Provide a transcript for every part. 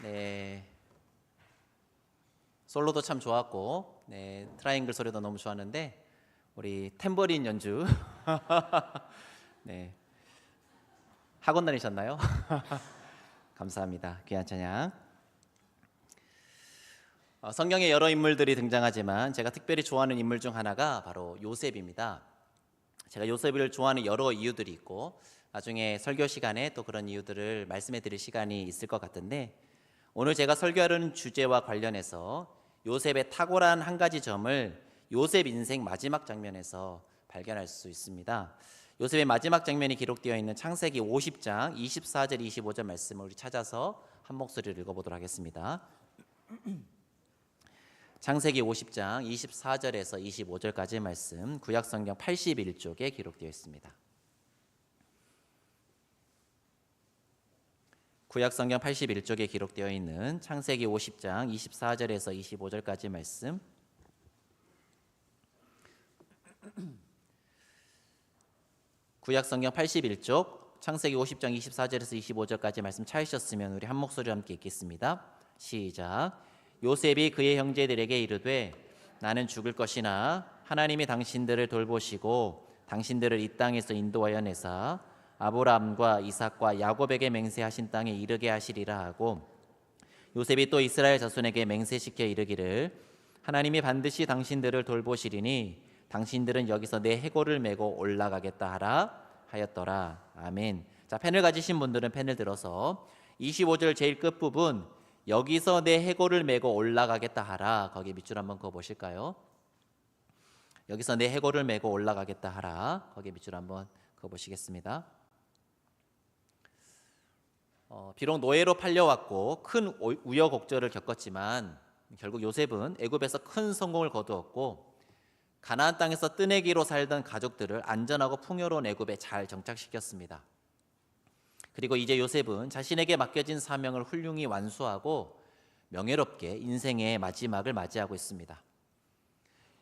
네, 솔로도 참 좋았고, 네, 트라이앵글 소리도 너무 좋았는데 우리 탬버린 연주, 네, 학원 다니셨나요? 감사합니다. 귀한 찬양. 성경에 여러 인물들이 등장하지만 제가 특별히 좋아하는 인물 중 하나가 바로 요셉입니다. 제가 요셉을 좋아하는 여러 이유들이 있고 나중에 설교 시간에 또 그런 이유들을 말씀해 드릴 시간이 있을 것 같은데, 오늘 제가 설교하려는 주제와 관련해서 요셉의 탁월한 한 가지 점을 요셉 인생 마지막 장면에서 발견할 수 있습니다. 요셉의 마지막 장면이 기록되어 있는 창세기 50장 24절 25절 말씀을 우리 찾아서 한 목소리를 읽어보도록 하겠습니다. 창세기 50장 24절에서 25절까지의 말씀, 구약성경 81쪽에 기록되어 있습니다. 구약성경 81쪽에 기록되어 있는 창세기 50장 24절에서 25절까지 말씀, 구약성경 81쪽 창세기 50장 24절에서 25절까지 말씀 찾으셨으면 우리 한 목소리로 함께 읽겠습니다. 시작. 요셉이 그의 형제들에게 이르되 나는 죽을 것이나 하나님이 당신들을 돌보시고 당신들을 이 땅에서 인도하여 내사 아브라함과 이삭과 야곱에게 맹세하신 땅에 이르게 하시리라 하고, 요셉이 또 이스라엘 자손에게 맹세시켜 이르기를 하나님이 반드시 당신들을 돌보시리니 당신들은 여기서 내 해골을 메고 올라가겠다 하라 하였더라. 아멘. 자, 펜을 가지신 분들은 펜을 들어서 25절 제일 끝부분 여기서 내 해골을 메고 올라가겠다 하라, 거기 밑줄 한번 그어 보실까요? 여기서 내 해골을 메고 올라가겠다 하라, 거기 밑줄 한번 그어 보시겠습니다. 비록 노예로 팔려왔고 큰 우여곡절을 겪었지만 결국 요셉은 애굽에서 큰 성공을 거두었고 가나안 땅에서 뜨내기로 살던 가족들을 안전하고 풍요로운 애굽에 잘 정착시켰습니다. 그리고 이제 요셉은 자신에게 맡겨진 사명을 훌륭히 완수하고 명예롭게 인생의 마지막을 맞이하고 있습니다.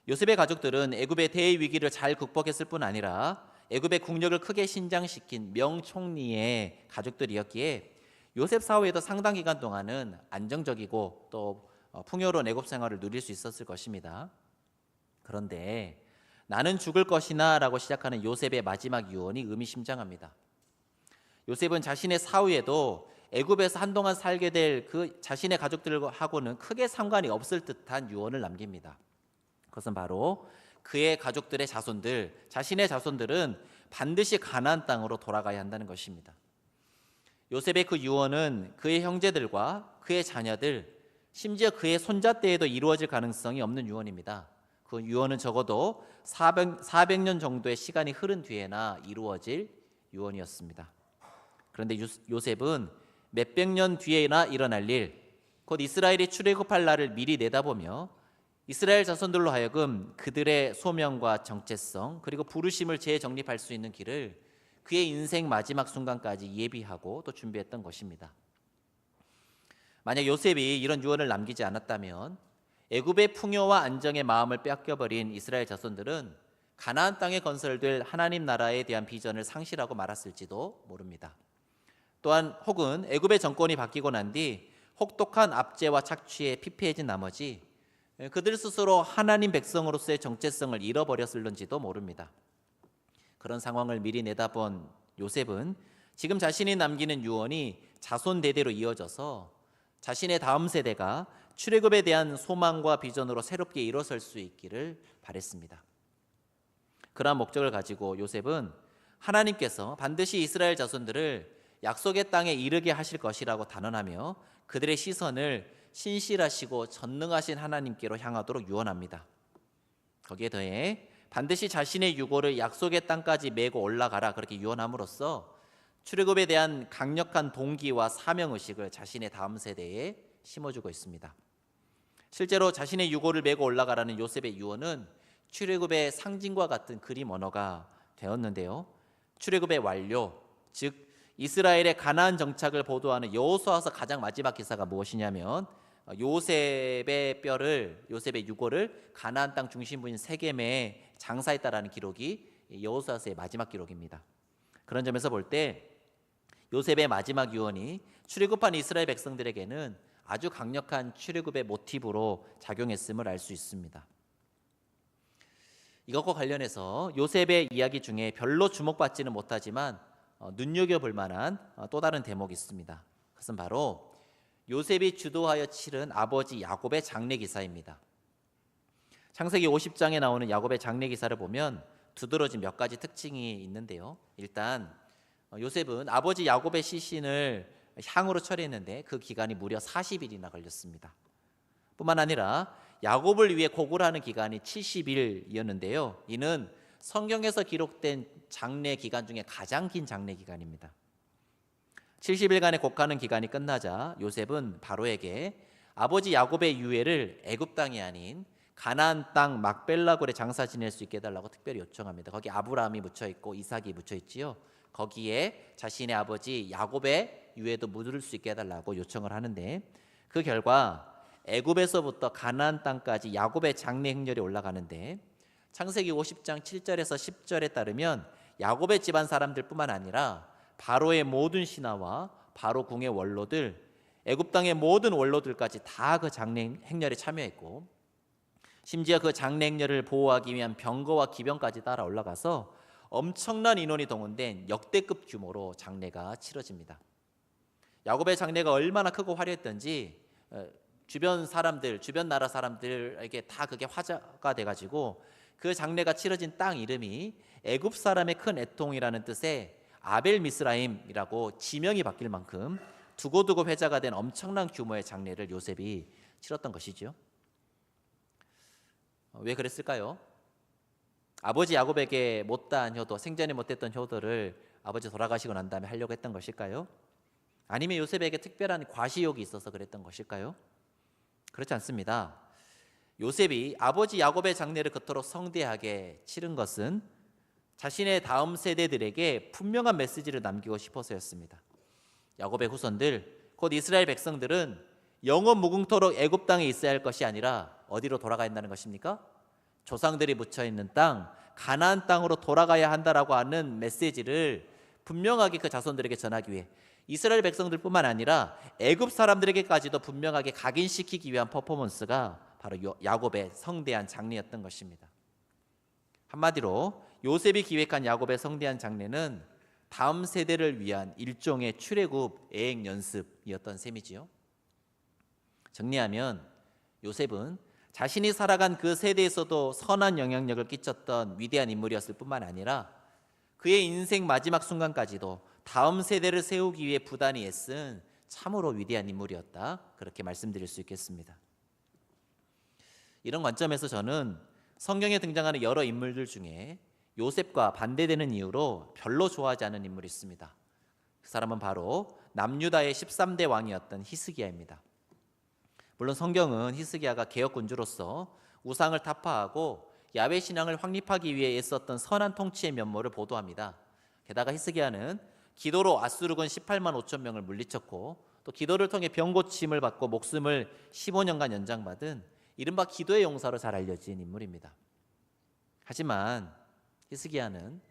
요셉의 가족들은 애굽의 대의 위기를 잘 극복했을 뿐 아니라 애굽의 국력을 크게 신장시킨 명총리의 가족들이었기에 요셉 사후에도 상당 기간 동안은 안정적이고 또 풍요로운 애굽 생활을 누릴 수 있었을 것입니다. 그런데 나는 죽을 것이나 라고 시작하는 요셉의 마지막 유언이 의미심장합니다. 요셉은 자신의 사후에도 애굽에서 한동안 살게 될 그 자신의 가족들하고는 크게 상관이 없을 듯한 유언을 남깁니다. 그것은 바로 그의 가족들의 자손들, 자신의 자손들은 반드시 가나안 땅으로 돌아가야 한다는 것입니다. 요셉의 그 유언은 그의 형제들과 그의 자녀들, 심지어 그의 손자 때에도 이루어질 가능성이 없는 유언입니다. 그 유언은 적어도 400년 정도의 시간이 흐른 뒤에나 이루어질 유언이었습니다. 그런데 요셉은 몇백 년 뒤에나 일어날 일, 곧 이스라엘이 출애굽할 날을 미리 내다보며 이스라엘 자손들로 하여금 그들의 소명과 정체성 그리고 부르심을 재정립할 수 있는 길을 그의 인생 마지막 순간까지 예비하고 또 준비했던 것입니다. 만약 요셉이 이런 유언을 남기지 않았다면 애굽의 풍요와 안정의 마음을 뺏겨버린 이스라엘 자손들은 가나안 땅에 건설될 하나님 나라에 대한 비전을 상실하고 말았을지도 모릅니다. 또한 혹은 애굽의 정권이 바뀌고 난 뒤 혹독한 압제와 착취에 피폐해진 나머지 그들 스스로 하나님 백성으로서의 정체성을 잃어버렸을는지도 모릅니다. 그런 상황을 미리 내다본 요셉은 지금 자신이 남기는 유언이 자손 대대로 이어져서 자신의 다음 세대가 출애굽에 대한 소망과 비전으로 새롭게 일어설 수 있기를 바랬습니다. 그러한 목적을 가지고 요셉은 하나님께서 반드시 이스라엘 자손들을 약속의 땅에 이르게 하실 것이라고 단언하며 그들의 시선을 신실하시고 전능하신 하나님께로 향하도록 유언합니다. 거기에 더해 반드시 자신의 유고를 약속의 땅까지 메고 올라가라, 그렇게 유언함으로써 출애굽에 대한 강력한 동기와 사명의식을 자신의 다음 세대에 심어주고 있습니다. 실제로 자신의 유고를 메고 올라가라는 요셉의 유언은 출애굽의 상징과 같은 그림 언어가 되었는데요, 출애굽의 완료, 즉 이스라엘의 가나안 정착을 보도하는 여호수아서 가장 마지막 기사가 무엇이냐면 요셉의 유고를 가나안 땅 중심부인 세겜에 장사했다라는 기록이 여호수아서의 마지막 기록입니다. 그런 점에서 볼 때 요셉의 마지막 유언이 출애굽한 이스라엘 백성들에게는 아주 강력한 출애굽의 모티브로 작용했음을 알 수 있습니다. 이것과 관련해서 요셉의 이야기 중에 별로 주목받지는 못하지만 눈여겨볼 만한 또 다른 대목이 있습니다. 그것은 바로 요셉이 주도하여 치른 아버지 야곱의 장례 기사입니다. 창세기 50장에 나오는 야곱의 장례 기사를 보면 두드러진 몇 가지 특징이 있는데요. 일단 요셉은 아버지 야곱의 시신을 향으로 처리했는데 그 기간이 무려 40일이나 걸렸습니다. 뿐만 아니라 야곱을 위해 고굴하는 기간이 70일이었는데요. 이는 성경에서 기록된 장례 기간 중에 가장 긴 장례 기간입니다. 70일간의 곡하는 기간이 끝나자 요셉은 바로에게 아버지 야곱의 유해를 애굽 땅이 아닌 가나안 땅 막벨라골에 장사 지낼 수 있게 해달라고 특별히 요청합니다. 거기 아브라함이 묻혀 있고 이삭이 묻혀 있지요. 거기에 자신의 아버지 야곱의 유해도 묻을 수 있게 해달라고 요청을 하는데 그 결과 애굽에서부터 가나안 땅까지 야곱의 장례 행렬이 올라가는데 창세기 50장 7절에서 10절에 따르면 야곱의 집안 사람들뿐만 아니라 바로의 모든 신하와 바로 궁의 원로들, 애굽 땅의 모든 원로들까지 다 그 장례 행렬에 참여했고 심지어 그 장례 행렬을 보호하기 위한 병거와 기병까지 따라 올라가서 엄청난 인원이 동원된 역대급 규모로 장례가 치러집니다. 야곱의 장례가 얼마나 크고 화려했던지 주변 사람들, 주변 나라 사람들에게 다 그게 화제가 돼가지고 그 장례가 치러진 땅 이름이 애굽 사람의 큰 애통이라는 뜻의 아벨 미스라임이라고 지명이 바뀔 만큼 두고두고 회자가 된 엄청난 규모의 장례를 요셉이 치렀던 것이죠. 왜 그랬을까요? 아버지 야곱에게 못다한 효도, 생전에 못했던 효도를 아버지 돌아가시고 난 다음에 하려고 했던 것일까요? 아니면 요셉에게 특별한 과시욕이 있어서 그랬던 것일까요? 그렇지 않습니다. 요셉이 아버지 야곱의 장례를 그토록 성대하게 치른 것은 자신의 다음 세대들에게 분명한 메시지를 남기고 싶어서였습니다. 야곱의 후손들, 곧 이스라엘 백성들은 영원 무궁토록 애굽 땅에 있어야 할 것이 아니라 어디로 돌아가야 한다는 것입니까? 조상들이 묻혀 있는 땅, 가나안 땅으로 돌아가야 한다라고 하는 메시지를 분명하게 그 자손들에게 전하기 위해 이스라엘 백성들뿐만 아니라 애굽 사람들에게까지도 분명하게 각인시키기 위한 퍼포먼스가 바로 야곱의 성대한 장례였던 것입니다. 한마디로 요셉이 기획한 야곱의 성대한 장례는 다음 세대를 위한 일종의 출애굽 애행 연습이었던 셈이지요. 정리하면 요셉은 자신이 살아간 그 세대에서도 선한 영향력을 끼쳤던 위대한 인물이었을 뿐만 아니라 그의 인생 마지막 순간까지도 다음 세대를 세우기 위해 부단히 애쓴 참으로 위대한 인물이었다, 그렇게 말씀드릴 수 있겠습니다. 이런 관점에서 저는 성경에 등장하는 여러 인물들 중에 요셉과 반대되는 이유로 별로 좋아하지 않는 인물이 있습니다. 그 사람은 바로 남유다의 13대 왕이었던 히스기야입니다. 물론 성경은 히스기야가 개혁군주로서 우상을 타파하고 야훼 신앙을 확립하기 위해 애썼던 선한 통치의 면모를 보도합니다. 게다가 히스기야는 기도로 아수르군 18만 5천 명을 물리쳤고 또 기도를 통해 병 고침을 받고 목숨을 15년간 연장받은 이른바 기도의 용사로 잘 알려진 인물입니다. 하지만 히스기야는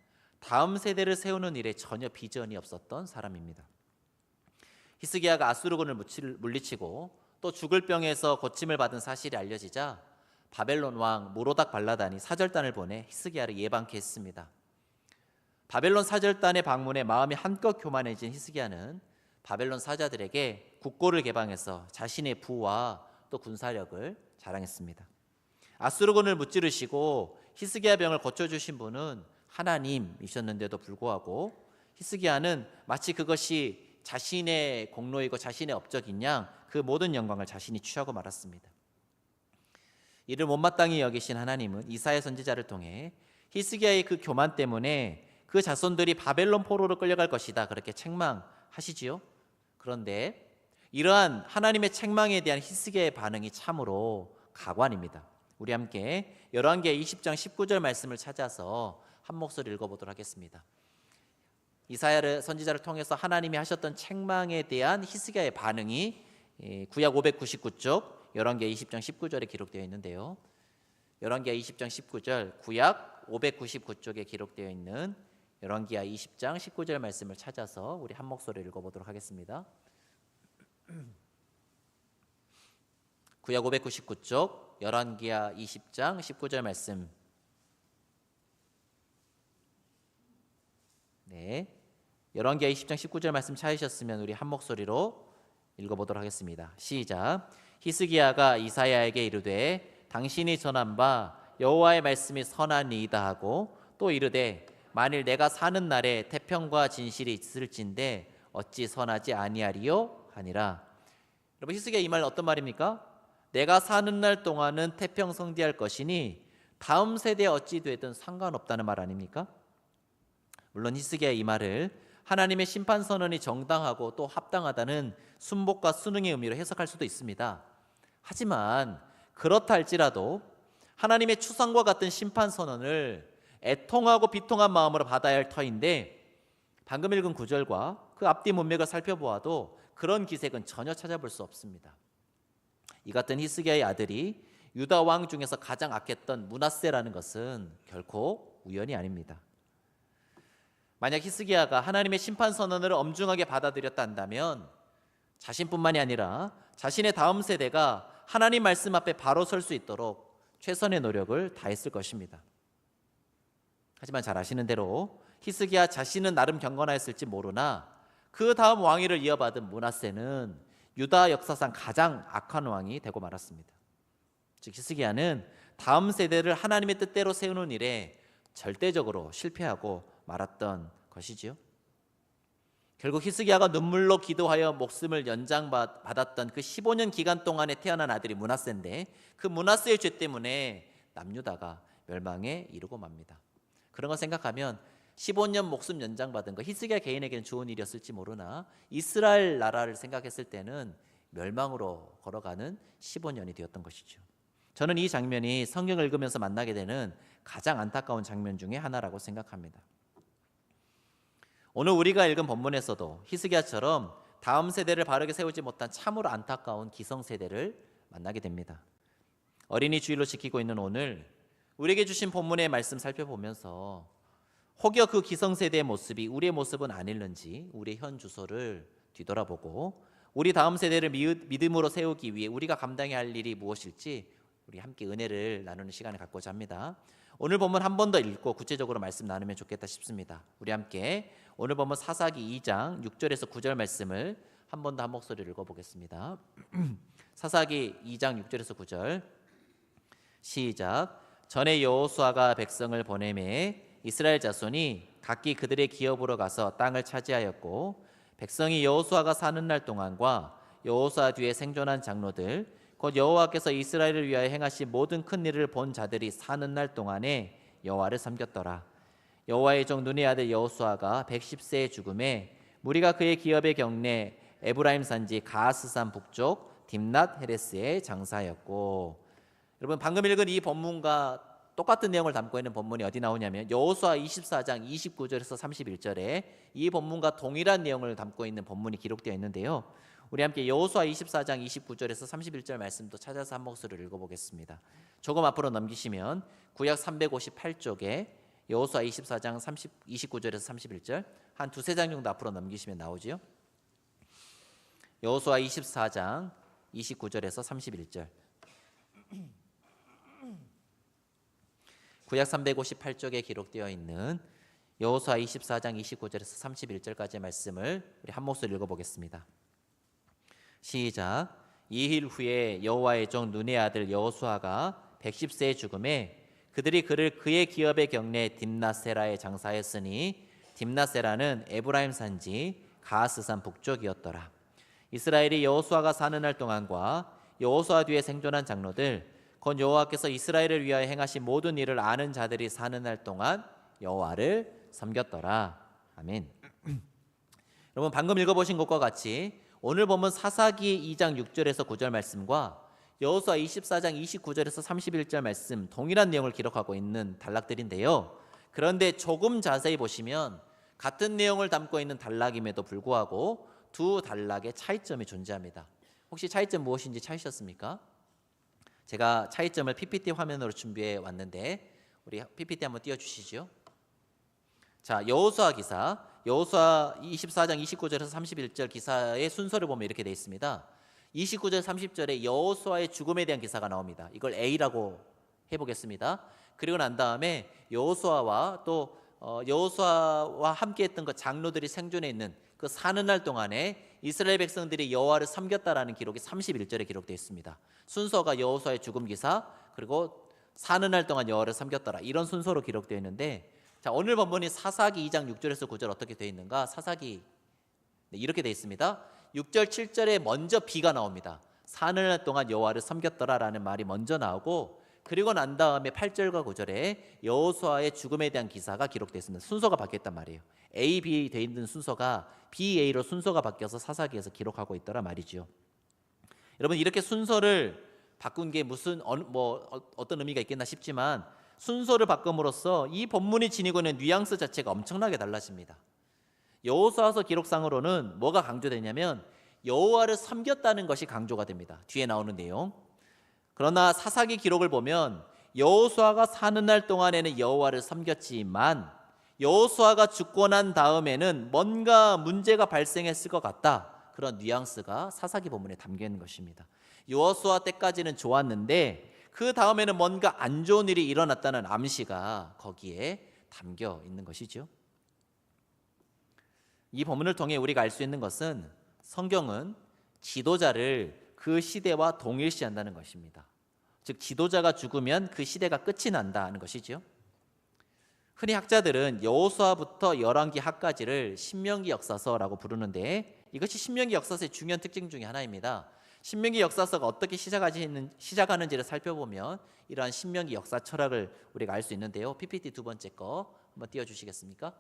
다음 세대를 세우는 일에 전혀 비전이 없었던 사람입니다. 히스기야가 아수르군을 물리치고 또 죽을 병에서 고침을 받은 사실이 알려지자 바벨론 왕 모로닥 발라단이 사절단을 보내 히스기야를 예방케 했습니다. 바벨론 사절단의 방문에 마음이 한껏 교만해진 히스기야는 바벨론 사자들에게 국고를 개방해서 자신의 부와 또 군사력을 자랑했습니다. 아수르군을 무찌르시고 히스기야 병을 고쳐주신 분은 하나님이셨는데도 불구하고 히스기야는 마치 그것이 자신의 공로이고 자신의 업적인 양 그 모든 영광을 자신이 취하고 말았습니다. 이를 못마땅히 여기신 하나님은 이사야 선지자를 통해 히스기야의 그 교만 때문에 그 자손들이 바벨론 포로로 끌려갈 것이다, 그렇게 책망하시지요. 그런데 이러한 하나님의 책망에 대한 히스기야의 반응이 참으로 가관입니다. 우리 함께 열왕기하 20장 19절 말씀을 찾아서 한 목소리 읽어보도록 하겠습니다. 이사야 선지자를 통해서 하나님이 하셨던 책망에 대한 히스기야의 반응이 구약 599쪽 열왕기하 20장 19절에 기록되어 있는데요. 열왕기하 20장 19절 구약 599쪽에 기록되어 있는 열왕기하 20장 19절 말씀을 찾아서 우리 한 목소리 읽어보도록 하겠습니다. 구약 599쪽 열왕기하 20장 19절 말씀. 네, 열왕기하 20장 19절 말씀 찾으셨으면 우리 한 목소리로 읽어보도록 하겠습니다. 시작. 히스기야가 이사야에게 이르되 당신이 전한 바 여호와의 말씀이 선하니이다 하고 또 이르되 만일 내가 사는 날에 태평과 진실이 있을진데 어찌 선하지 아니하리요 하니라. 여러분, 히스기야 이 말 어떤 말입니까? 내가 사는 날 동안은 태평성대할 것이니 다음 세대에 어찌 되든 상관없다는 말 아닙니까? 물론 히스기야 이 말을 하나님의 심판 선언이 정당하고 또 합당하다는 순복과 순응의 의미로 해석할 수도 있습니다. 하지만 그렇다 할지라도 하나님의 추상과 같은 심판 선언을 애통하고 비통한 마음으로 받아야 할 터인데, 방금 읽은 구절과 그 앞뒤 문맥을 살펴보아도 그런 기색은 전혀 찾아볼 수 없습니다. 이 같은 히스기야의 아들이 유다 왕 중에서 가장 악했던 므낫세라는 것은 결코 우연이 아닙니다. 만약 히스기야가 하나님의 심판 선언을 엄중하게 받아들였다 한다면 자신뿐만이 아니라 자신의 다음 세대가 하나님 말씀 앞에 바로 설 수 있도록 최선의 노력을 다했을 것입니다. 하지만 잘 아시는 대로 히스기야 자신은 나름 경건하였을지 모르나 그 다음 왕위를 이어받은 므낫세는 유다 역사상 가장 악한 왕이 되고 말았습니다. 즉 히스기야는 다음 세대를 하나님의 뜻대로 세우는 일에 절대적으로 실패하고 말았던 것이지요. 결국 히스기야가 눈물로 기도하여 목숨을 연장받았던 그 15년 기간 동안에 태어난 아들이 므낫세인데, 그 므낫세의 죄 때문에 남유다가 멸망에 이르고 맙니다. 그런 거 생각하면 15년 목숨 연장받은 거 히스기야 개인에게는 좋은 일이었을지 모르나 이스라엘 나라를 생각했을 때는 멸망으로 걸어가는 15년이 되었던 것이죠. 저는 이 장면이 성경을 읽으면서 만나게 되는 가장 안타까운 장면 중에 하나라고 생각합니다. 오늘 우리가 읽은 본문에서도 히스기야처럼 다음 세대를 바르게 세우지 못한 참으로 안타까운 기성세대를 만나게 됩니다. 어린이 주일로 지키고 있는 오늘 우리에게 주신 본문의 말씀 살펴보면서 혹여 그 기성세대의 모습이 우리의 모습은 아닐는지 우리의 현 주소를 뒤돌아보고 우리 다음 세대를 믿음으로 세우기 위해 우리가 감당해야 할 일이 무엇일지 우리 함께 은혜를 나누는 시간을 갖고자 합니다. 오늘 본문 한 번 더 읽고 구체적으로 말씀 나누면 좋겠다 싶습니다. 우리 함께 오늘 본문 사사기 2장 6절에서 9절 말씀을 한 번 더 한 목소리를 읽어보겠습니다. 사사기 2장 6절에서 9절 시작. 전에 여호수아가 백성을 보내매 이스라엘 자손이 각기 그들의 기업으로 가서 땅을 차지하였고, 백성이 여호수아가 사는 날 동안과 여호수아 뒤에 생존한 장로들 곧 여호와께서 이스라엘을 위하여 행하신 모든 큰 일을 본 자들이 사는 날 동안에 여호와를 섬겼더라. 여호와의 종 눈의 아들 여호수아가 110세에 죽음에 무리가 그의 기업의 경내 에브라임 산지 가스산 북쪽 딥낫 헤레스에 장사하였고. 여러분, 방금 읽은 이 본문과 똑같은 내용을 담고 있는 본문이 어디 나오냐면 여호수아 24장 29절에서 31절에 이 본문과 동일한 내용을 담고 있는 본문이 기록되어 있는데요. 우리 함께 여호수아 24장 29절에서 31절 말씀도 찾아서 한 목소리를 읽어보겠습니다. 조금 앞으로 넘기시면 구약 358쪽에 여호수아 24장 29절에서 31절 한 두세 장 정도 앞으로 넘기시면 나오지요. 여호수아 24장 29절에서 31절 구약 358쪽에 기록되어 있는 여호수아 24장 29절에서 31절까지의 말씀을 우리 한 목소리 읽어보겠습니다. 시작. 이일 후에 여호와의 종 눈의 아들 여호수아가 110세에 죽음에 그들이 그를 그의 기업의 경내 딥낫세라에 장사했으니 딥낫세라는 에브라임 산지 가스산 북쪽이었더라. 이스라엘이 여호수아가 사는 날 동안과 여호수아 뒤에 생존한 장로들 곧 여호와께서 이스라엘을 위하여 행하신 모든 일을 아는 자들이 사는 날 동안 여호와를 섬겼더라. 아멘. 여러분, 방금 읽어보신 것과 같이 오늘 보면 사사기 2장 6절에서 9절 말씀과 여호수아 24장 29절에서 31절 말씀 동일한 내용을 기록하고 있는 단락들인데요. 그런데 조금 자세히 보시면 같은 내용을 담고 있는 단락임에도 불구하고 두 단락의 차이점이 존재합니다. 혹시 차이점 무엇인지 찾으셨습니까? 제가 차이점을 PPT 화면으로 준비해 왔는데 우리 PPT 한번 띄워주시죠. 자, 여호수아 기사, 여호수아 24장 29절에서 31절 기사의 순서를 보면 이렇게 되어 있습니다. 29절 30절에 여호수아의 죽음에 대한 기사가 나옵니다. 이걸 A라고 해보겠습니다. 그리고 난 다음에 여호수아와 또 여호수아와 함께했던 그 장로들이 생존해 있는 그 사는 날 동안에 이스라엘 백성들이 여호와를 섬겼다라는 기록이 31절에 기록되어 있습니다. 순서가 여호수아의 죽음 기사, 그리고 사는 날 동안 여호와를 섬겼더라, 이런 순서로 기록되어 있는데, 자, 오늘 본문이 사사기 2장 6절에서 9절 어떻게 되어 있는가? 사사기 이렇게 되어 있습니다. 6절 7절에 먼저 B가 나옵니다. 사는 날 동안 여호와를 섬겼더라라는 말이 먼저 나오고, 그리고 난 다음에 8절과 9절에 여호수아의 죽음에 대한 기사가 기록되어 있습니다. 순서가 바뀌었단 말이에요. A, B 되어 있는 순서가 B, A로 순서가 바뀌어서 사사기에서 기록하고 있더라 말이죠. 여러분, 이렇게 순서를 바꾼 게 무슨 어떤 의미가 있겠나 싶지만, 순서를 바꿈으로써 이 본문이 지니고 있는 뉘앙스 자체가 엄청나게 달라집니다. 여호수아서 기록상으로는 뭐가 강조되냐면 여호와를 섬겼다는 것이 강조가 됩니다. 뒤에 나오는 내용. 그러나 사사기 기록을 보면 여호수아가 사는 날 동안에는 여호와를 섬겼지만 여호수아가 죽고 난 다음에는 뭔가 문제가 발생했을 것 같다, 그런 뉘앙스가 사사기 본문에 담겨 있는 것입니다. 여호수아 때까지는 좋았는데 그 다음에는 뭔가 안 좋은 일이 일어났다는 암시가 거기에 담겨 있는 것이죠. 이 본문을 통해 우리가 알 수 있는 것은 성경은 지도자를 그 시대와 동일시한다는 것입니다. 즉, 지도자가 죽으면 그 시대가 끝이 난다는 것이죠. 흔히 학자들은 여호수아부터 열왕기 하까지를 신명기 역사서라고 부르는데, 이것이 신명기 역사서의 중요한 특징 중에 하나입니다. 신명기 역사서가 어떻게 시작하는지를 살펴보면 이러한 신명기 역사 철학을 우리가 알 수 있는데요. PPT 두 번째 거 한번 띄워주시겠습니까?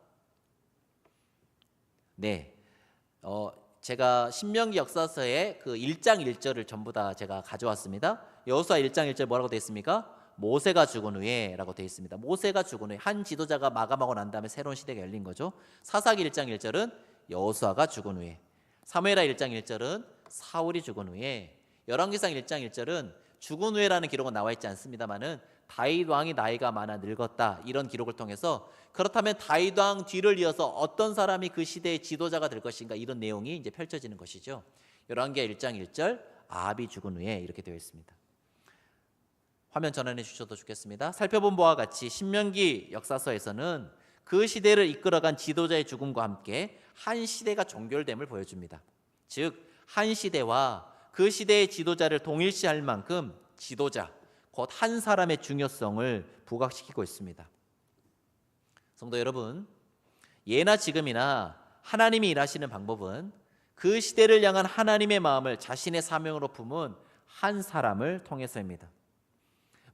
네, 제가 신명기 역사서의 그 1장 1절을 전부 다 제가 가져왔습니다. 여호수아 1장 1절 뭐라고 되어 있습니까? 모세가 죽은 후에 라고 되어 있습니다. 모세가 죽은 후에, 한 지도자가 마감하고 난 다음에 새로운 시대가 열린 거죠. 사사기 1장 1절은 여호수아가 죽은 후에, 사무엘하 1장 1절은 사울이 죽은 후에, 열왕기상 1장 1절은 죽은 후에라는 기록은 나와 있지 않습니다만은 다윗 왕이 나이가 많아 늙었다, 이런 기록을 통해서 그렇다면 다윗 왕 뒤를 이어서 어떤 사람이 그 시대의 지도자가 될 것인가, 이런 내용이 이제 펼쳐지는 것이죠. 열왕기하 1장 1절 아합이 죽은 후에 이렇게 되어 있습니다. 화면 전환해 주셔도 좋겠습니다. 살펴본 바와 같이 신명기 역사서에서는 그 시대를 이끌어간 지도자의 죽음과 함께 한 시대가 종결됨을 보여줍니다. 즉, 한 시대와 그 시대의 지도자를 동일시할 만큼 지도자, 곧 한 사람의 중요성을 부각시키고 있습니다. 성도 여러분, 예나 지금이나 하나님이 일하시는 방법은 그 시대를 향한 하나님의 마음을 자신의 사명으로 품은 한 사람을 통해서입니다.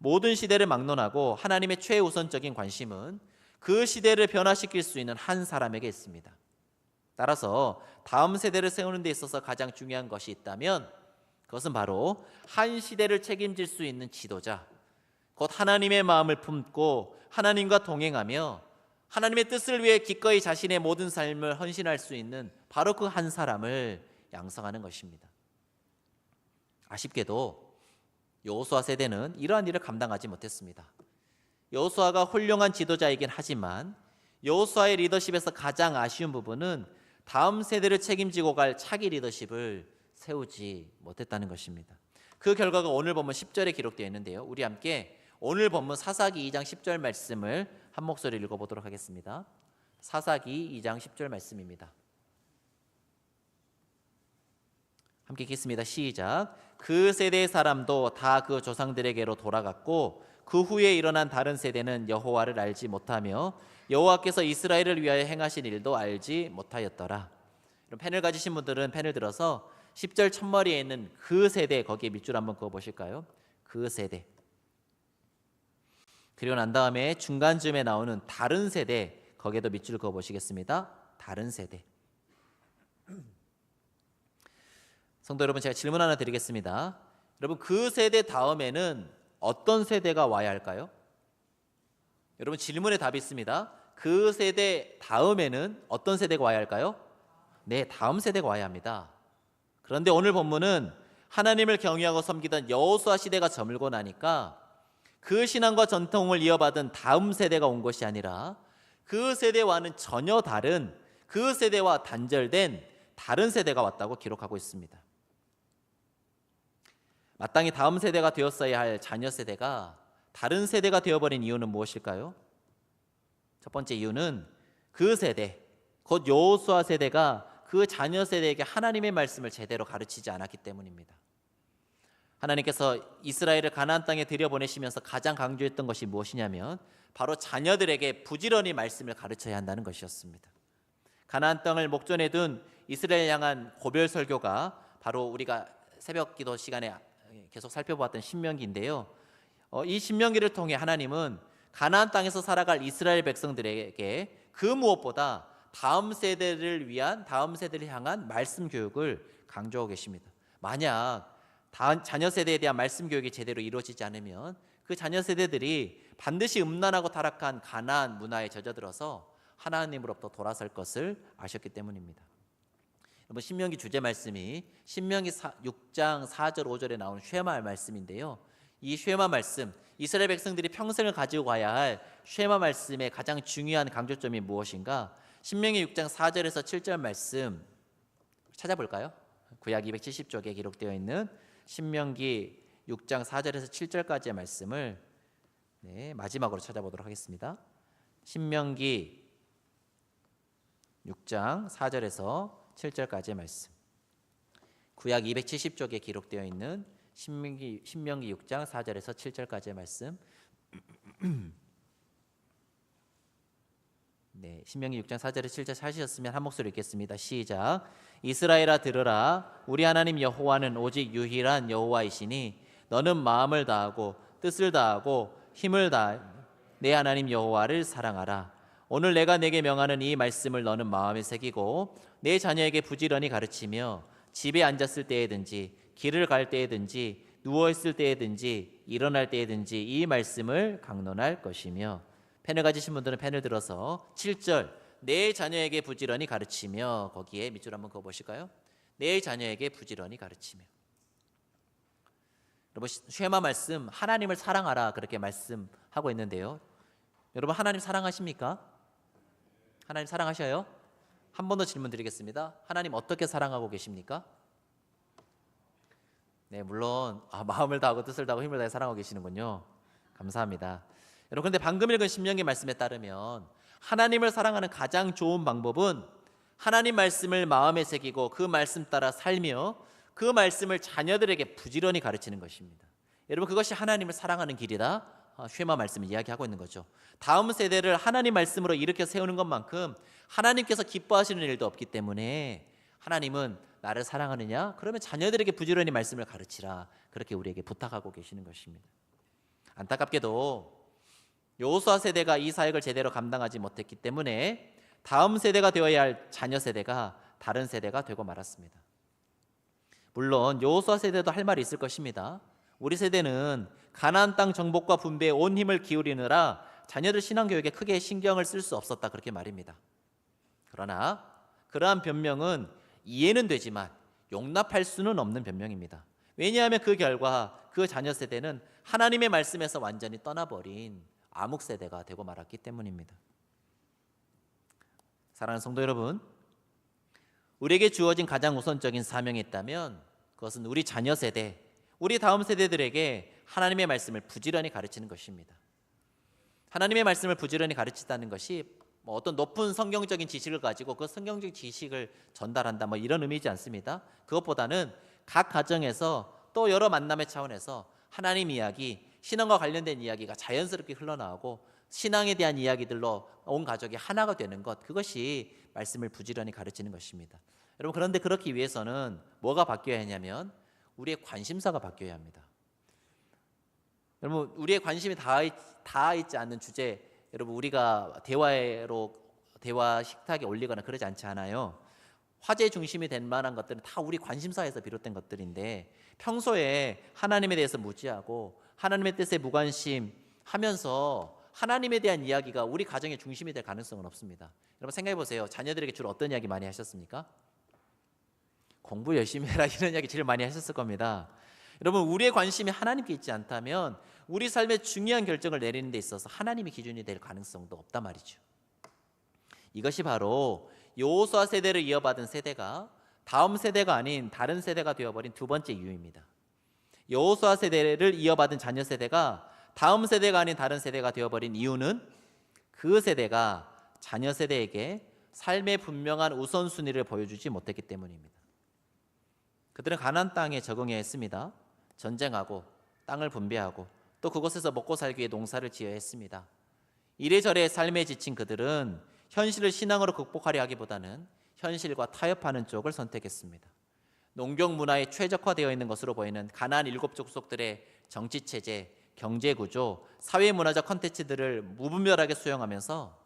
모든 시대를 막론하고 하나님의 최우선적인 관심은 그 시대를 변화시킬 수 있는 한 사람에게 있습니다. 따라서 다음 세대를 세우는 데 있어서 가장 중요한 것이 있다면 그것은 바로 한 시대를 책임질 수 있는 지도자, 곧 하나님의 마음을 품고 하나님과 동행하며 하나님의 뜻을 위해 기꺼이 자신의 모든 삶을 헌신할 수 있는 바로 그 한 사람을 양성하는 것입니다. 아쉽게도 여호수아 세대는 이러한 일을 감당하지 못했습니다. 여호수아가 훌륭한 지도자이긴 하지만 여호수아의 리더십에서 가장 아쉬운 부분은 다음 세대를 책임지고 갈 차기 리더십을 세우지 못했다는 것입니다. 그 결과가 오늘 본문 10절에 기록되어 있는데요. 우리 함께 오늘 본문 사사기 2장 10절 말씀을 한 목소리 읽어보도록 하겠습니다. 사사기 2장 10절 말씀입니다. 함께 읽겠습니다. 시작. 그 세대의 사람도 다 그 조상들에게로 돌아갔고 그 후에 일어난 다른 세대는 여호와를 알지 못하며 여호와께서 이스라엘을 위하여 행하신 일도 알지 못하였더라. 펜을 가지신 분들은 펜을 들어서 10절 첫머리에 있는 그 세대, 거기에 밑줄 한번 그어보실까요? 그 세대. 그리고 난 다음에 중간쯤에 나오는 다른 세대, 거기에도 밑줄 그어보시겠습니다. 다른 세대. 성도 여러분, 제가 질문 하나 드리겠습니다. 여러분, 그 세대 다음에는 어떤 세대가 와야 할까요? 여러분, 질문에 답이 있습니다. 그 세대 다음에는 어떤 세대가 와야 할까요? 네, 다음 세대가 와야 합니다. 그런데 오늘 본문은 하나님을 경외하고 섬기던 여호수아 시대가 저물고 나니까 그 신앙과 전통을 이어받은 다음 세대가 온 것이 아니라 그 세대와는 전혀 다른, 그 세대와 단절된 다른 세대가 왔다고 기록하고 있습니다. 마땅히 다음 세대가 되었어야 할 자녀 세대가 다른 세대가 되어버린 이유는 무엇일까요? 첫 번째 이유는 그 세대, 곧 여호수아 세대가 그 자녀 세대에게 하나님의 말씀을 제대로 가르치지 않았기 때문입니다. 하나님께서 이스라엘을 가나안 땅에 들여보내시면서 가장 강조했던 것이 무엇이냐면 바로 자녀들에게 부지런히 말씀을 가르쳐야 한다는 것이었습니다. 가나안 땅을 목전에 둔 이스라엘 향한 고별 설교가 바로 우리가 새벽 기도 시간에 계속 살펴보았던 신명기인데요. 이 신명기를 통해 하나님은 가나안 땅에서 살아갈 이스라엘 백성들에게 그 무엇보다 다음 세대를 위한, 다음 세대를 향한 말씀 교육을 강조하고 계십니다. 만약 자녀 세대에 대한 말씀 교육이 제대로 이루어지지 않으면 그 자녀 세대들이 반드시 음란하고 타락한 가나안 문화에 젖어들어서 하나님으로부터 돌아설 것을 아셨기 때문입니다. 여러분, 신명기 주제 말씀이 신명기 6장 4절 5절에 나오는 쉐마 말씀인데요. 이 쉐마 말씀, 이스라엘 백성들이 평생을 가지고 가야 할 쉐마 말씀의 가장 중요한 강조점이 무엇인가? 신명기 6장 4절에서 7절 말씀 찾아볼까요? 구약 270쪽에 기록되어 있는 신명기 6장 4절에서 7절까지의 말씀을 마지막으로 찾아보도록 하겠습니다. 신명기 6장 4절에서 7절까지의 말씀, 구약 270쪽에 기록되어 있는 신명기 6장 4절에서 7절까지의 말씀. 신명기 6장 4절에서 7절 찾으셨으면 한 목소리 읽겠습니다. 시작. 이스라엘아 들으라. 우리 하나님 여호와는 오직 유일한 여호와이시니 너는 마음을 다하고 뜻을 다하고 힘을 다해 내 하나님 여호와를 사랑하라. 오늘 내가 내게 명하는 이 말씀을 너는 마음에 새기고 내 자녀에게 부지런히 가르치며 집에 앉았을 때에든지 길을 갈 때에든지 누워있을 때에든지 일어날 때에든지 이 말씀을 강론할 것이며. 펜을 가지신 분들은 펜을 들어서 7절 내 자녀에게 부지런히 가르치며, 거기에 밑줄 한번 그어보실까요? 내 자녀에게 부지런히 가르치며. 여러분, 쉐마 말씀 하나님을 사랑하라 그렇게 말씀하고 있는데요. 여러분, 하나님 사랑하십니까? 하나님 사랑하셔요? 한 번 더 질문 드리겠습니다. 하나님 어떻게 사랑하고 계십니까? 네, 물론 마음을 다하고 뜻을 다하고 힘을 다해 사랑하고 계시는군요. 감사합니다. 여러분, 그런데 방금 읽은 신명기 말씀에 따르면 하나님을 사랑하는 가장 좋은 방법은 하나님 말씀을 마음에 새기고 그 말씀 따라 살며 그 말씀을 자녀들에게 부지런히 가르치는 것입니다. 여러분, 그것이 하나님을 사랑하는 길이다. 쉐마 말씀을 이야기하고 있는 거죠. 다음 세대를 하나님 말씀으로 일으켜 세우는 것만큼 하나님께서 기뻐하시는 일도 없기 때문에 하나님은 나를 사랑하느냐? 그러면 자녀들에게 부지런히 말씀을 가르치라. 그렇게 우리에게 부탁하고 계시는 것입니다. 안타깝게도 여호수아 세대가 이 사역을 제대로 감당하지 못했기 때문에 다음 세대가 되어야 할 자녀 세대가 다른 세대가 되고 말았습니다. 물론 여호수아 세대도 할 말이 있을 것입니다. 우리 세대는 가나안 땅 정복과 분배에 온 힘을 기울이느라 자녀들 신앙교육에 크게 신경을 쓸 수 없었다, 그렇게 말입니다. 그러나 그러한 변명은 이해는 되지만 용납할 수는 없는 변명입니다. 왜냐하면 그 결과 그 자녀 세대는 하나님의 말씀에서 완전히 떠나버린 암흑 세대가 되고 말았기 때문입니다. 사랑하는 성도 여러분, 우리에게 주어진 가장 우선적인 사명이 있다면 그것은 우리 자녀 세대, 우리 다음 세대들에게 하나님의 말씀을 부지런히 가르치는 것입니다. 하나님의 말씀을 부지런히 가르치다는 것이 어떤 높은 성경적인 지식을 가지고 그 성경적 지식을 전달한다, 이런 의미이지 않습니다. 그것보다는 각 가정에서 또 여러 만남의 차원에서 하나님 이야기, 신앙과 관련된 이야기가 자연스럽게 흘러나오고 신앙에 대한 이야기들로 온 가족이 하나가 되는 것, 그것이 말씀을 부지런히 가르치는 것입니다. 여러분, 그런데 그렇기 위해서는 뭐가 바뀌어야 하냐면 우리의 관심사가 바뀌어야 합니다. 여러분, 우리의 관심이 다 있지 않는 주제, 여러분, 우리가 대화 식탁에 올리거나 그러지 않지 않아요. 화제 중심이 될 만한 것들은 다 우리 관심사에서 비롯된 것들인데 평소에 하나님에 대해서 무지하고 하나님의 뜻에 무관심하면서 하나님에 대한 이야기가 우리 가정의 중심이 될 가능성은 없습니다. 여러분, 생각해 보세요. 자녀들에게 주로 어떤 이야기 많이 하셨습니까? 공부 열심히 해라, 이런 이야기 제일 많이 하셨을 겁니다. 여러분, 우리의 관심이 하나님께 있지 않다면 우리 삶의 중요한 결정을 내리는 데 있어서 하나님이 기준이 될 가능성도 없단 말이죠. 이것이 바로 여호수아 세대를 이어받은 세대가 다음 세대가 아닌 다른 세대가 되어버린 두 번째 이유입니다. 여호수아 세대를 이어받은 자녀 세대가 다음 세대가 아닌 다른 세대가 되어버린 이유는 그 세대가 자녀 세대에게 삶의 분명한 우선순위를 보여주지 못했기 때문입니다. 그들은 가나안 땅에 적응해야 했습니다. 전쟁하고 땅을 분배하고 또 그곳에서 먹고 살기 위해 농사를 지어야 했습니다. 이래저래 삶에 지친 그들은 현실을 신앙으로 극복하려 하기보다는 현실과 타협하는 쪽을 선택했습니다. 농경 문화에 최적화되어 있는 것으로 보이는 가나안 7족속들의 정치체제, 경제구조, 사회문화적 컨텐츠들을 무분별하게 수용하면서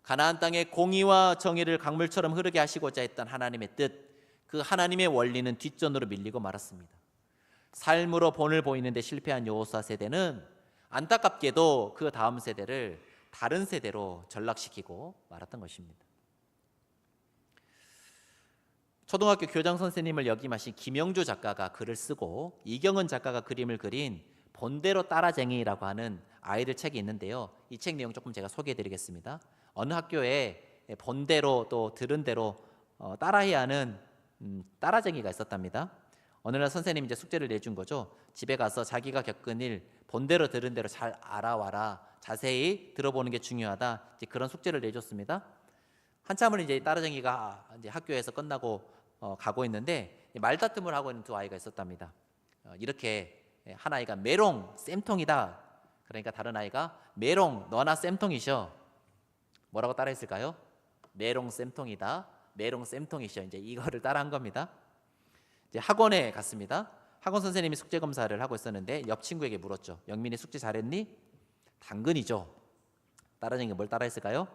가나안 땅의 공의와 정의를 강물처럼 흐르게 하시고자 했던 하나님의 뜻, 그 하나님의 원리는 뒷전으로 밀리고 말았습니다. 삶으로 본을 보이는 데 실패한 여호수아 세대는 안타깝게도 그 다음 세대를 다른 세대로 전락시키고 말았던 것입니다. 초등학교 교장 선생님을 역임하신 김영주 작가가 글을 쓰고 이경은 작가가 그림을 그린 본대로 따라쟁이라고 하는 아이들 책이 있는데요. 이 책 내용 조금 제가 소개해 드리겠습니다. 어느 학교에 본대로 또 들은 대로 따라해야 하는 따라쟁이가 있었답니다. 어느 날 선생님이 이제 숙제를 내준 거죠. 집에 가서 자기가 겪은 일 본대로 들은 대로 잘 알아와라. 자세히 들어보는 게 중요하다. 이제 그런 숙제를 내줬습니다. 한참을 이제 따라쟁이가 이제 학교에서 끝나고 가고 있는데 말다툼을 하고 있는 두 아이가 있었답니다. 이렇게 한 아이가 메롱 쌤통이다. 그러니까 다른 아이가 메롱 너나 쌤통이셔. 뭐라고 따라했을까요? 메롱 쌤통이다. 메롱 쌤통이셔. 이제 이거를 따라한 겁니다. 이제 학원에 갔습니다. 학원 선생님이 숙제 검사를 하고 있었는데 옆 친구에게 물었죠. 영민이 숙제 잘했니? 당근이죠. 따라쟁이가 뭘 따라했을까요?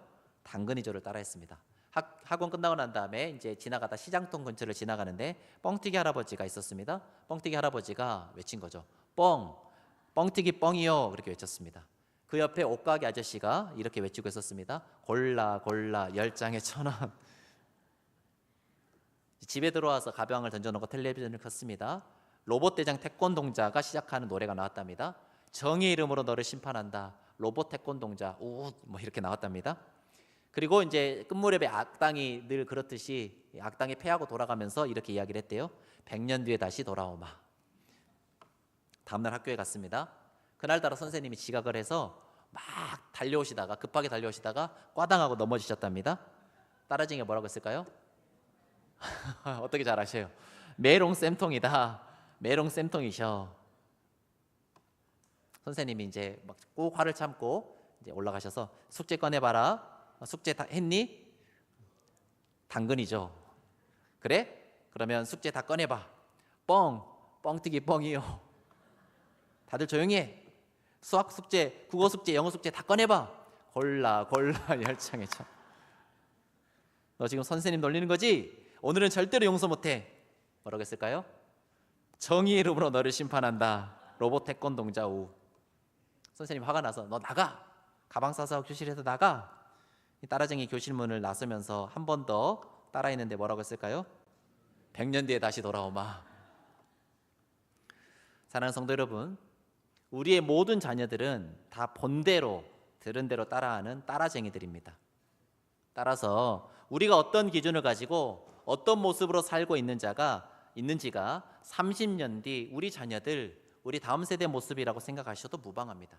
당근이죠를 따라했습니다. 학원 끝나고 난 다음에 이제 지나가다 시장통 근처를 지나가는데 뻥튀기 할아버지가 있었습니다. 뻥튀기 할아버지가 외친 거죠. 뻥튀기 뻥이요. 그렇게 외쳤습니다. 그 옆에 옷가게 아저씨가 이렇게 외치고 있었습니다. 골라 10장에 1,000원. 집에 들어와서 가방을 던져놓고 텔레비전을 켰습니다. 로봇대장 태권동자가 시작하는 노래가 나왔답니다. 정의 이름으로 너를 심판한다. 로봇 태권동자 뭐 이렇게 나왔답니다. 그리고 이제 끝무렵에 악당이 늘 그렇듯이 악당이 패하고 돌아가면서 이렇게 이야기를 했대요. 100년 뒤에 다시 돌아오마. 다음날 학교에 갔습니다. 그날따라 선생님이 지각을 해서 막 급하게 달려오시다가 꽈당하고 넘어지셨답니다. 따라쟁이가 뭐라고 했을까요? 어떻게 잘 아셔요? 메롱 쌤통이다. 메롱 쌤통이셔. 선생님이 이제 막 꼭 화를 참고 이제 올라가셔서 숙제 꺼내봐라. 숙제 다 했니? 당근이죠. 그래? 그러면 숙제 다 꺼내봐. 뻥튀기 뻥이요. 다들 조용히 해. 수학 숙제, 국어 숙제, 영어 숙제 다 꺼내봐. 골라 10장에 1,000원. 너 지금 선생님 놀리는 거지? 오늘은 절대로 용서 못해. 뭐라고 했을까요? 정의의 이름으로 너를 심판한다. 로봇 태권동자 우. 선생님 화가 나서 너 나가. 가방 싸서 교실에서 나가. 따라쟁이 교실 문을 나서면서 한 번 더 따라했는데 뭐라고 했을까요? 100년 뒤에 다시 돌아오마. 사랑하는 성도 여러분, 우리의 모든 자녀들은 다 본대로 들은 대로 따라하는 따라쟁이들입니다. 따라서 우리가 어떤 기준을 가지고 어떤 모습으로 살고 있는지가 30년 뒤 우리 자녀들, 우리 다음 세대 모습이라고 생각하셔도 무방합니다.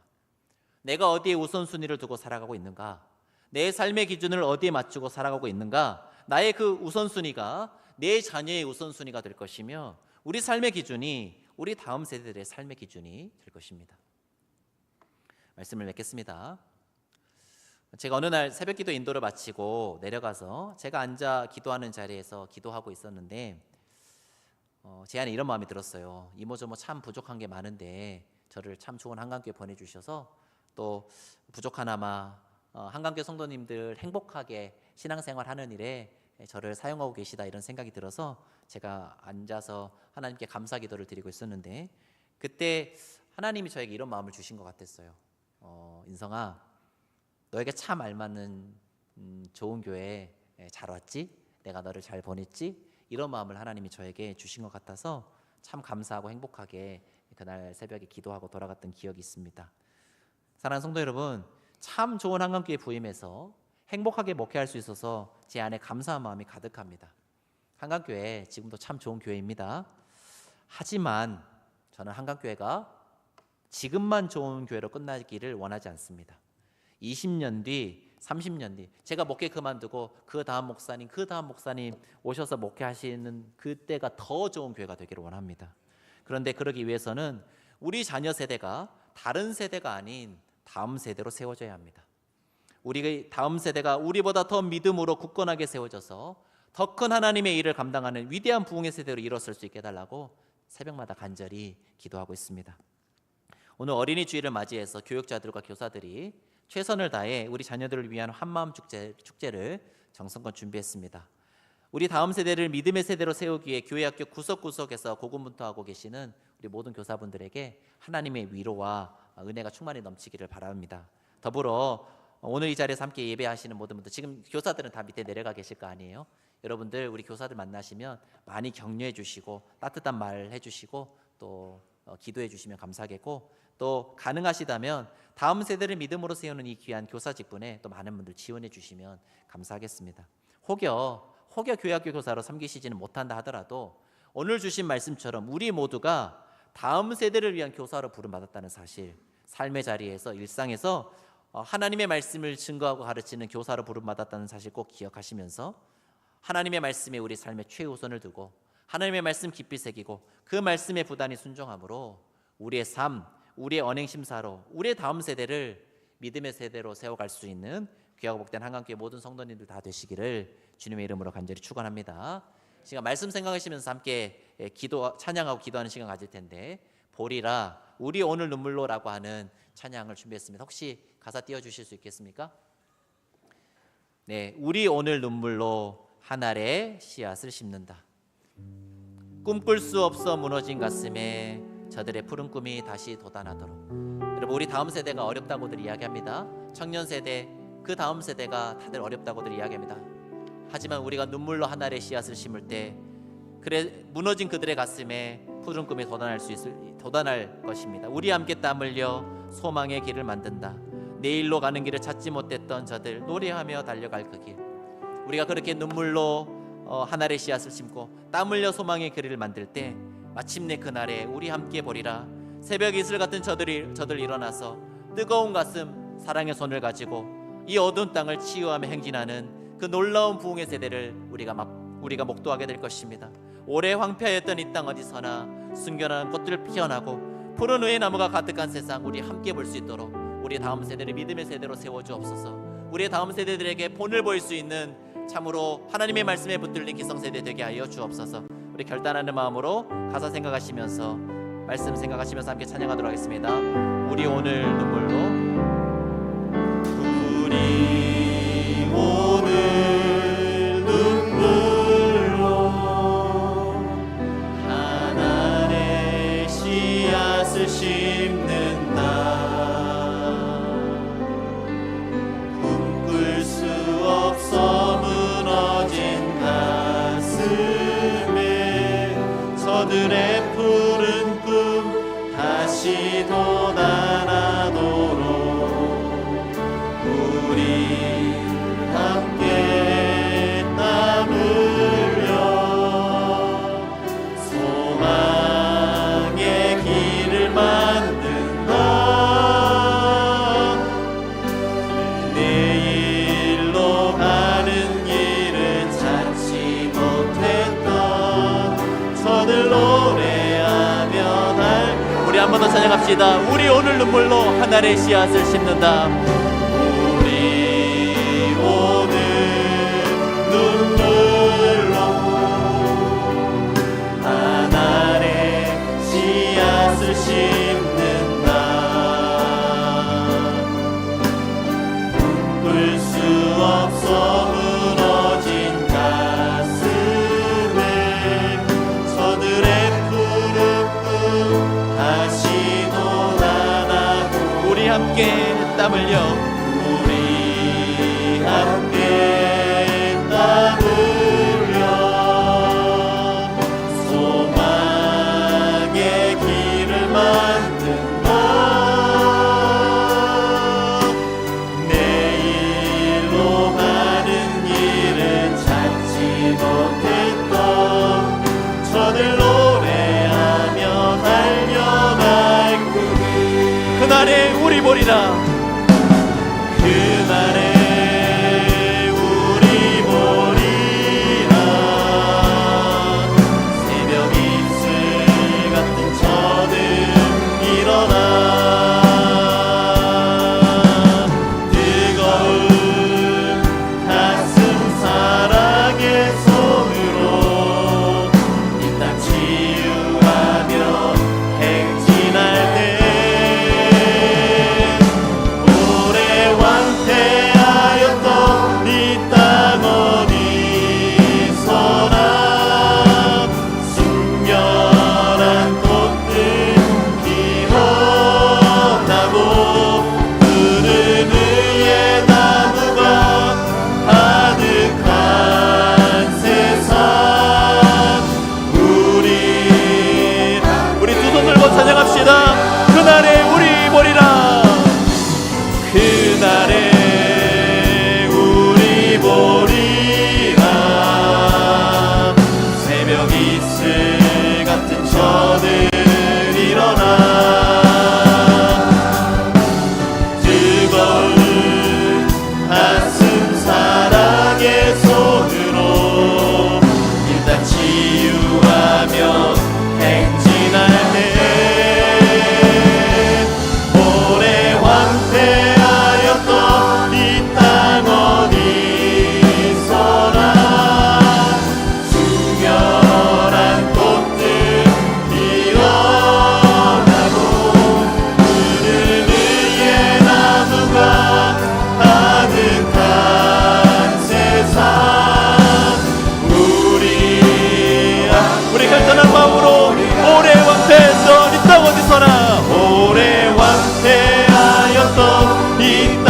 내가 어디에 우선순위를 두고 살아가고 있는가? 내 삶의 기준을 어디에 맞추고 살아가고 있는가? 나의 그 우선순위가 내 자녀의 우선순위가 될 것이며 우리 삶의 기준이 우리 다음 세대들의 삶의 기준이 될 것입니다. 말씀을 맺겠습니다. 제가 어느 날 새벽기도 인도를 마치고 내려가서 제가 앉아 기도하는 자리에서 기도하고 있었는데 제 안에 이런 마음이 들었어요. 이모저모 참 부족한 게 많은데 저를 참 좋은 한강교회 보내주셔서 또 부족하나마 한강교회 성도님들 행복하게 신앙생활하는 일에 저를 사용하고 계시다 이런 생각이 들어서 제가 앉아서 하나님께 감사 기도를 드리고 있었는데 그때 하나님이 저에게 이런 마음을 주신 것 같았어요. 인성아, 너에게 참 알맞는 좋은 교회 잘 왔지? 내가 너를 잘 보냈지? 이런 마음을 하나님이 저에게 주신 것 같아서 참 감사하고 행복하게 그날 새벽에 기도하고 돌아갔던 기억이 있습니다. 사랑하는 성도 여러분, 참 좋은 한강교회 부임해서 행복하게 목회할 수 있어서 제 안에 감사한 마음이 가득합니다. 한강교회 지금도 참 좋은 교회입니다. 하지만 저는 한강교회가 지금만 좋은 교회로 끝나기를 원하지 않습니다. 20년 뒤, 30년 뒤 제가 목회 그만두고 그 다음 목사님 오셔서 목회하시는 그때가 더 좋은 교회가 되기를 원합니다. 그런데 그러기 위해서는 우리 자녀 세대가 다른 세대가 아닌 다음 세대로 세워져야 합니다. 우리 다음 세대가 우리보다 더 믿음으로 굳건하게 세워져서 더 큰 하나님의 일을 감당하는 위대한 부흥의 세대로 일어설 수 있게 해달라고 새벽마다 간절히 기도하고 있습니다. 오늘 어린이 주일을 맞이해서 교육자들과 교사들이 최선을 다해 우리 자녀들을 위한 한마음 축제를 정성껏 준비했습니다. 우리 다음 세대를 믿음의 세대로 세우기 위해 교회 학교 구석구석에서 고군분투하고 계시는 우리 모든 교사분들에게 하나님의 위로와 은혜가 충만히 넘치기를 바랍니다. 더불어 오늘 이 자리에서 함께 예배하시는 모든 분들, 지금 교사들은 다 밑에 내려가 계실 거 아니에요? 여러분들 우리 교사들 만나시면 많이 격려해 주시고 따뜻한 말 해주시고 또 기도해 주시면 감사하겠고, 또 가능하시다면 다음 세대를 믿음으로 세우는 이 귀한 교사 직분에 또 많은 분들 지원해 주시면 감사하겠습니다. 혹여 교회학교 교사로 섬기시지는 못한다 하더라도 오늘 주신 말씀처럼 우리 모두가 다음 세대를 위한 교사로 부름받았다는 사실, 삶의 자리에서 일상에서 하나님의 말씀을 증거하고 가르치는 교사로 부름받았다는 사실 꼭 기억하시면서 하나님의 말씀에 우리 삶의 최우선을 두고 하나님의 말씀 깊이 새기고 그 말씀에 부단히 순종함으로 우리의 삶, 우리의 언행심사로 우리의 다음 세대를 믿음의 세대로 세워갈 수 있는 귀하고 복된 한강교회 모든 성도님들 다 되시기를 주님의 이름으로 간절히 축원합니다. 시간 말씀 생각하시면서 함께 찬양하고 기도하는 시간 가질 텐데, 보리라 우리 오늘 눈물로라고 하는 찬양을 준비했습니다. 혹시 가사 띄워주실 수 있겠습니까? 네, 우리 오늘 눈물로 한 알의 씨앗을 심는다. 꿈꿀 수 없어 무너진 가슴에 저들의 푸른 꿈이 다시 돋아나도록. 여러분, 우리 다음 세대가 어렵다고들 이야기합니다. 청년 세대, 그 다음 세대가 다들 어렵다고들 이야기합니다. 하지만 우리가 눈물로 한 알의 씨앗을 심을 때 그래 무너진 그들의 가슴에 푸른 꿈이 돋아날 것입니다. 우리 함께 땀 흘려 소망의 길을 만든다. 내일로 가는 길을 찾지 못했던 저들 노래하며 달려갈 그 길, 우리가 그렇게 눈물로 한 알의 씨앗을 심고 땀 흘려 소망의 길을 만들 때 마침내 그날에 우리 함께 보리라. 새벽 이슬 같은 저들 일어나서 뜨거운 가슴 사랑의 손을 가지고 이 어두운 땅을 치유하며 행진하는 그 놀라운 부흥의 세대를 우리가 목도하게 될 것입니다. 오래 황폐하였던 이 땅 어디서나 순결한 꽃들 피어나고 푸른 의의 나무가 가득한 세상 우리 함께 볼 수 있도록 우리 다음 세대를 믿음의 세대로 세워주옵소서. 우리의 다음 세대들에게 본을 보일 수 있는 참으로 하나님의 말씀에 붙들린 기성세대 되게 하여 주옵소서. 우리 결단하는 마음으로 가사 생각하시면서 말씀 생각하시면서 함께 찬양하도록 하겠습니다. 우리 오늘 눈물로, 우리 오늘 눈물로 한 알의 씨앗을 심는다. 꿈꿀 수 없어 무너진 가슴에 저들의 푸른 꿈 다시 돋아나도록 우리 함께 땀 흘려 소망의 길을 만든다. 내일로 가는 길을 찾지 못했던 저들 노래하며 우리 한 번 더 찬양합시다. 우리 오늘 눈물로 한 알의 씨앗을 심는다. 우리 오늘 눈물로 한 알의 씨앗을 심는다. 꿈꿀 수 없어 무너진 가슴에 저들의 푸른 꿈 다시 돋아나고 우리 함께 땀 흘려 우리 함께 땀 흘려 소망의 길을 만든다. 내일로 가는 길을 찾지 못했던 저들 노래하며 달려 그날에 우리 보리라. 그날에 우리 보리라. 새벽 이슬 같은 저들 일어나. 뜨거운 가슴 사랑의 손으로 이 땅 치유하며 행진할 때 오래 왕태하였던 이 땅 어디서나 순결한 꽃들 피어나고 푸른 의의 나무가 가득한 세상. 우리 두 손 들고 찬양합시다. 그날에 우리 보리라. 그날에 우리 보리라. 새벽 이슬 같은 저들 일어나. 뜨거운 가슴 사랑의 손으로 일단 치유하며 행진할 때 오래 황폐하였던 이 땅 어디서나 순결한 꽃들 피어나고 푸른 의의 나무가 가득한 세상. 우리 결단한 마음으로 오래 왕패했던 이 땅 어디서나 오래 왕패하였던 이 땅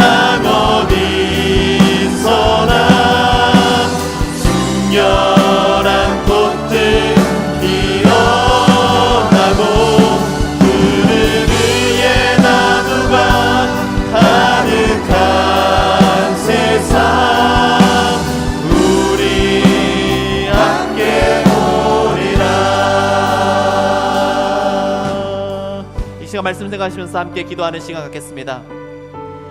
어디서나 순결한 꽃들 피어나고 푸른 의의 나무가 가득한 세상. 우리 함께 오리라. 이 시간 말씀 생각하시면서 함께 기도하는 시간 갖겠습니다.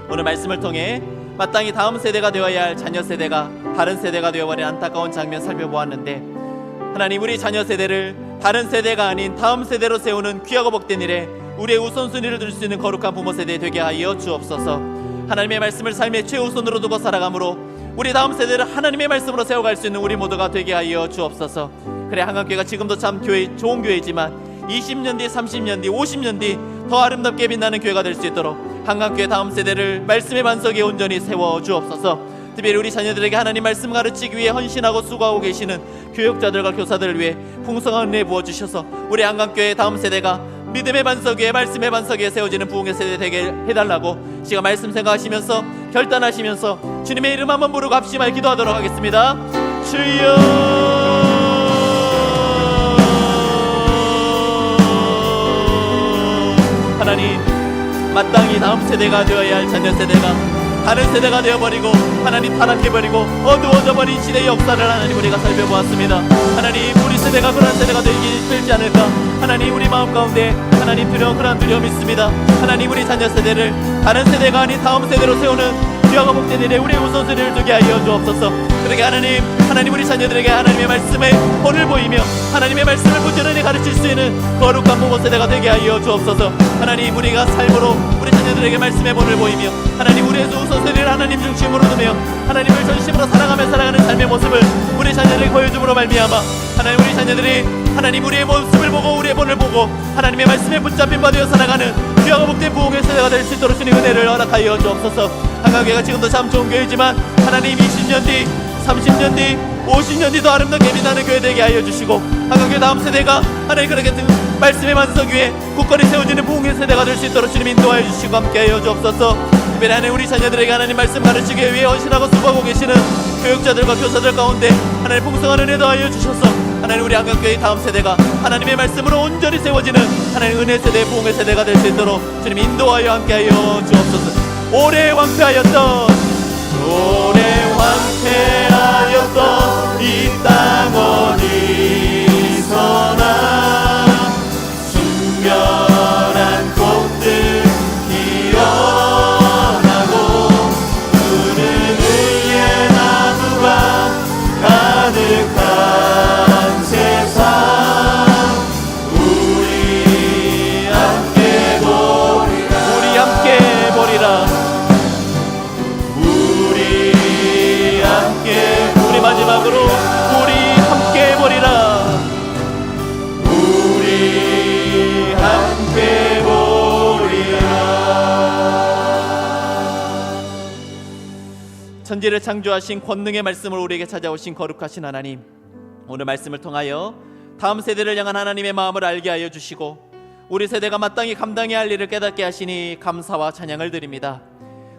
오늘 말씀을 통해 마땅히 다음 세대가 되어야 할 자녀 세대가 다른 세대가 되어버린 안타까운 장면 살펴보았는데, 하나님 우리 자녀 세대를 다른 세대가 아닌 다음 세대로 세우는 귀하고 복된 일에 우리의 우선순위를 둘 수 있는 거룩한 부모 세대 되게 하여 주옵소서. 하나님의 말씀을 삶의 최우선으로 두고 살아가므로 우리 다음 세대를 하나님의 말씀으로 세워갈 수 있는 우리 모두가 되게 하여 주옵소서. 그래, 한강교회가 지금도 참 좋은 교회지만 20년 뒤, 30년 뒤, 50년 뒤 더 아름답게 빛나는 교회가 될 수 있도록 한강교회 다음 세대를 말씀의 반석에 온전히 세워 주옵소서. 특별히 우리 자녀들에게 하나님 말씀 가르치기 위해 헌신하고 수고하고 계시는 교육자들과 교사들을 위해 풍성한 은혜 부어주셔서 우리 한강교회 다음 세대가 믿음의 반석 위에 말씀의 반석 위에 세워지는 부흥의 세대 되게 해달라고 시간 말씀 생각하시면서 결단하시면서 주님의 이름 한번 부르고 합심하여 기도하도록 하겠습니다. 주여, 하나님 마땅히 다음 세대가 되어야 할 자녀 세대가 다른 세대가 되어버리고 하나님 타락해버리고 어두워져버린 시대의 역사를 하나님 우리가 살펴보았습니다. 하나님 우리 세대가 그런 세대가 되지 않을까 하나님 우리 마음 가운데 하나님 그런 두려움이 있습니다. 하나님 우리 자녀 세대를 다른 세대가 아닌 다음 세대로 세우는 귀하고 복된 일에 우리의 우선순위를 두게 하여 주옵소서. 그러게 하나님 우리 자녀들에게 하나님의 말씀에 본을 보이며 하나님의 말씀을 부지런히 가르칠 수 있는 거룩한 부모 세대가 되게 하여 주옵소서. 하나님 우리가 삶으로 우리 자녀들에게 말씀의 본을 보이며 하나님 우리의 우선순위를 하나님 중심으로 두며 하나님을 전심으로 사랑하며 살아가는 삶의 모습을 우리 자녀들에게 보여줌으로 말미암아 하나님 우리 자녀들이 하나님 우리의 모습을 보고 우리의 본을 보고 하나님의 말씀에 붙잡힌 바 되어 살아가는 귀하고 복된 부흥의 세대가 될 수 있도록 주님 은혜를 허락하여 주옵소서. 한강교회가 지금도 참 좋은 교회지만 하나님 20년 뒤 30년 뒤 50년 뒤 더 아름답게 빛나는 교회 되게 하여 주시고 한강교회 다음 세대가 하나님 그렇게 말씀의 반석 위에 굳건히 세워지는 부흥의 세대가 될 수 있도록 주님 인도하여 주시고 함께하여 주옵소서. 특별히 하나님 우리 자녀들에게 하나님 말씀 가르치기 위해 헌신하고 수고하고 계시는 교육자들과 교사들 가운데 하나님 풍성한 은혜 더하여 주셔서 하나님 우리 한강교회 다음 세대가 하나님의 말씀으로 온전히 세워지는 하나님 은혜 세대 부흥의 세대가 될 수 있도록 주님 인도하여 함께하여 주옵소서. 오래 황폐하였던 이 땅 어디서나 순결한 꽃들 천지를 창조하신 권능의 말씀을 우리에게 찾아오신 거룩하신 하나님, 오늘 말씀을 통하여 다음 세대를 향한 하나님의 마음을 알게 하여 주시고 우리 세대가 마땅히 감당해야 할 일을 깨닫게 하시니 감사와 찬양을 드립니다.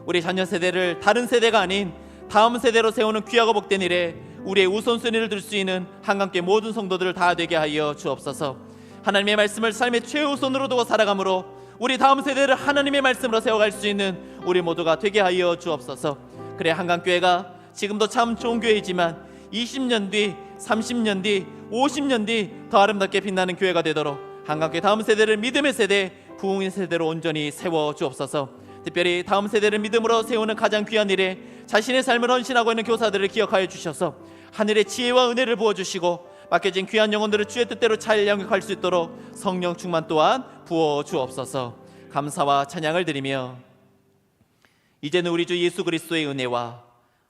우리 자녀 세대를 다른 세대가 아닌 다음 세대로 세우는 귀하고 복된 일에 우리의 우선순위를 둘 수 있는 한강교회 모든 성도들을 다 되게 하여 주옵소서. 하나님의 말씀을 삶의 최우선으로 두고 살아가므로 우리 다음 세대를 하나님의 말씀으로 세워갈 수 있는 우리 모두가 되게 하여 주옵소서. 그래 한강교회가 지금도 참 좋은 교회이지만 20년 뒤, 30년 뒤, 50년 뒤 더 아름답게 빛나는 교회가 되도록 한강교회 다음 세대를 믿음의 세대, 부흥의 세대로 온전히 세워 주옵소서. 특별히 다음 세대를 믿음으로 세우는 가장 귀한 일에 자신의 삶을 헌신하고 있는 교사들을 기억하여 주셔서 하늘의 지혜와 은혜를 부어주시고 맡겨진 귀한 영혼들을 주의 뜻대로 잘 양육할 수 있도록 성령 충만 또한 부어 주옵소서. 감사와 찬양을 드리며 이제는 우리 주 예수 그리스도의 은혜와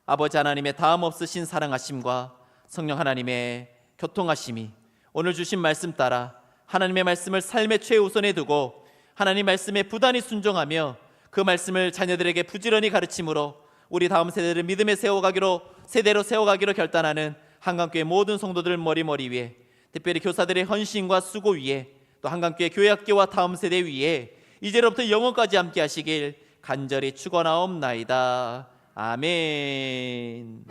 아버지 하나님의 다음 없으신 사랑하심과 성령 하나님의 교통하심이 오늘 주신 말씀 따라 하나님의 말씀을 삶의 최우선에 두고 하나님 말씀에 부단히 순종하며 그 말씀을 자녀들에게 부지런히 가르침으로 우리 다음 세대를 믿음에 세대로 세워가기로 결단하는 한강교회 모든 성도들 머리 위에, 특별히 교사들의 헌신과 수고 위에, 또 한강교회 교회학교와 다음 세대 위에 이제로부터 영원까지 함께 하시길 간절히 축원하옵나이다. 아멘.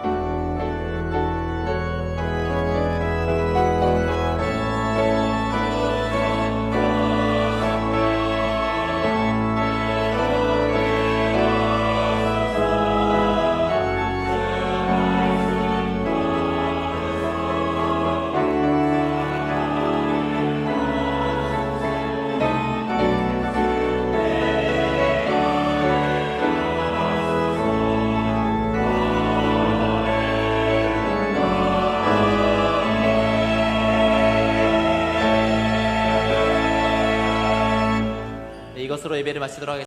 이것으로 예배를 마치도록 하겠습니다.